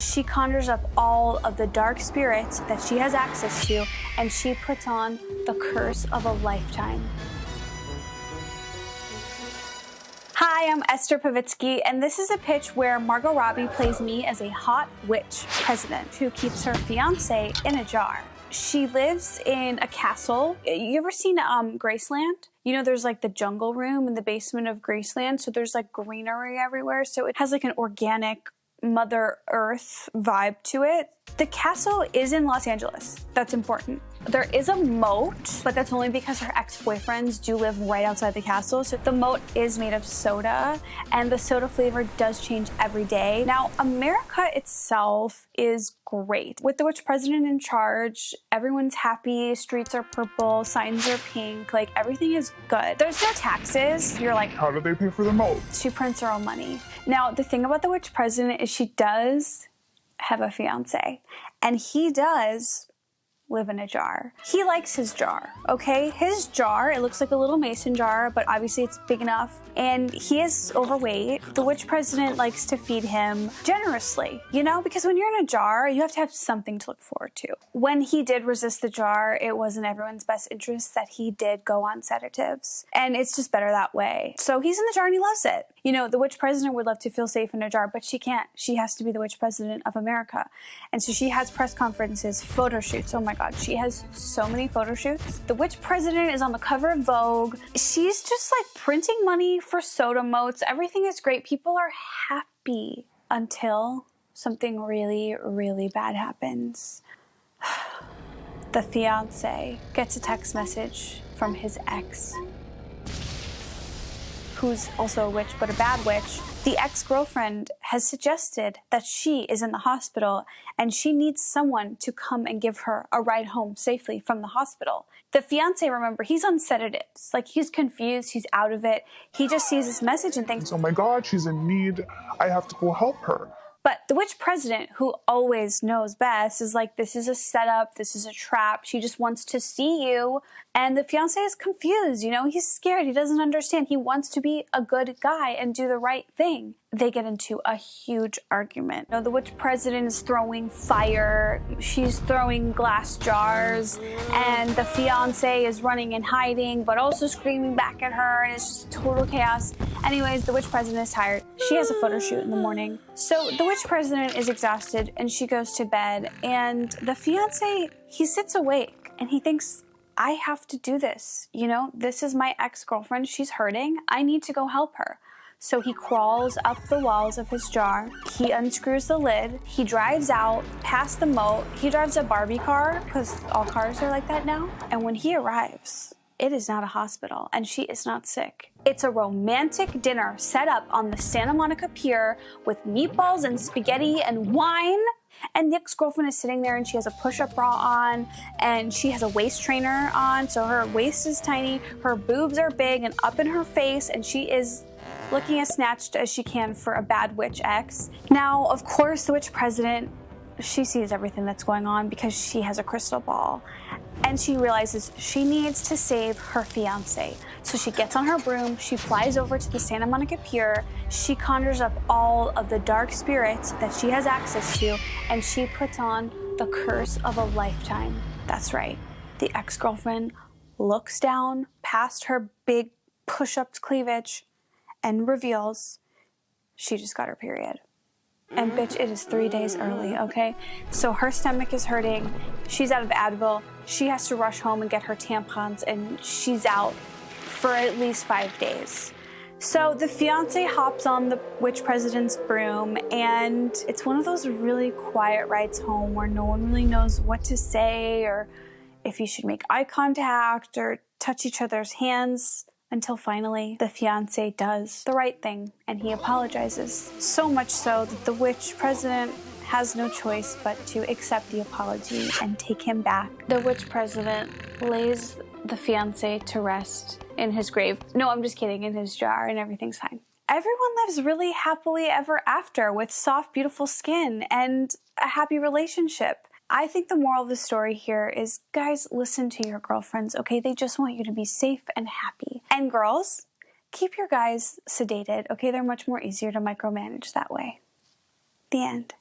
She conjures up all of the dark spirits that she has access to, and she puts on the curse of a lifetime. Hi, I'm Esther Povitsky, and this is a pitch where Margot Robbie plays me as a hot witch president who keeps her fiancé in a jar. She lives in a castle. You ever seen Graceland? You know, there's like the jungle room in the basement of Graceland, so there's like greenery everywhere, so it has like an organic Mother Earth vibe to it. The castle is in Los Angeles. That's important. There is a moat, but that's only because her ex-boyfriends do live right outside the castle. So the moat is made of soda, and the soda flavor does change every day. Now, America itself is great. With the witch president in charge, everyone's happy, streets are purple, signs are pink, like everything is good. There's no taxes. You're like, how do they pay for the moat? She prints her own money. Now, the thing about the witch president is she does have a fiance, and he does live in a jar. He likes his jar, okay? His jar, it looks like a little mason jar, but obviously it's big enough, and he is overweight. The witch president likes to feed him generously, you know, because when you're in a jar, you have to have something to look forward to. When he did resist the jar, it was in everyone's best interest that he did go on sedatives, and it's just better that way. So he's in the jar and he loves it. You know, the witch president would love to feel safe in a jar, but she can't. She has to be the witch president of America. And so she has press conferences, photo shoots. Oh my God, she has so many photo shoots. The witch president is on the cover of Vogue. She's just like printing money for soda moats. Everything is great. People are happy until something really, really bad happens. The fiance gets a text message from his ex, who's also a witch, but a bad witch. The ex-girlfriend has suggested that she is in the hospital and she needs someone to come and give her a ride home safely from the hospital. The fiance, remember, he's on sedatives. Like, he's confused, he's out of it. He just sees this message and thinks, oh my God, she's in need. I have to go help her. But the witch president, who always knows best, is like, this is a setup, this is a trap, she just wants to see you. And the fiancé is confused, you know, he's scared, he doesn't understand. He wants to be a good guy and do the right thing. They get into a huge argument. You know, the witch president is throwing fire, she's throwing glass jars, and the fiancé is running and hiding, but also screaming back at her, and it's just total chaos. Anyways, the witch president is tired. She has a photo shoot in the morning. So the witch president is exhausted, and she goes to bed, and the fiancé, he sits awake, and he thinks, I have to do this. You know, this is my ex-girlfriend. She's hurting. I need to go help her. So he crawls up the walls of his jar. He unscrews the lid. He drives out past the moat. He drives a Barbie car, because all cars are like that now. And when he arrives, it is not a hospital, and she is not sick. It's a romantic dinner set up on the Santa Monica Pier with meatballs and spaghetti and wine. And the ex-girlfriend is sitting there, and she has a push-up bra on, and she has a waist trainer on, so her waist is tiny, her boobs are big and up in her face, and she is looking as snatched as she can for a bad witch ex. Now, of course, the witch president, she sees everything that's going on because she has a crystal ball. And she realizes she needs to save her fiancé. So she gets on her broom, she flies over to the Santa Monica Pier, she conjures up all of the dark spirits that she has access to, and she puts on the curse of a lifetime. That's right. The ex-girlfriend looks down past her big push-ups cleavage and reveals she just got her period. And bitch, it is 3 days early, okay? So her stomach is hurting, she's out of Advil, she has to rush home and get her tampons, and she's out for at least 5 days. So the fiancé hops on the witch president's broom, and it's one of those really quiet rides home where no one really knows what to say or if you should make eye contact or touch each other's hands. Until finally, the fiancé does the right thing, and he apologizes. So much so that the witch president has no choice but to accept the apology and take him back. The witch president lays the fiancé to rest in his grave. No, I'm just kidding, in his jar, and everything's fine. Everyone lives really happily ever after with soft, beautiful skin and a happy relationship. I think the moral of the story here is, guys, listen to your girlfriends, okay? They just want you to be safe and happy. And girls, keep your guys sedated, okay? They're much more easier to micromanage that way. The end.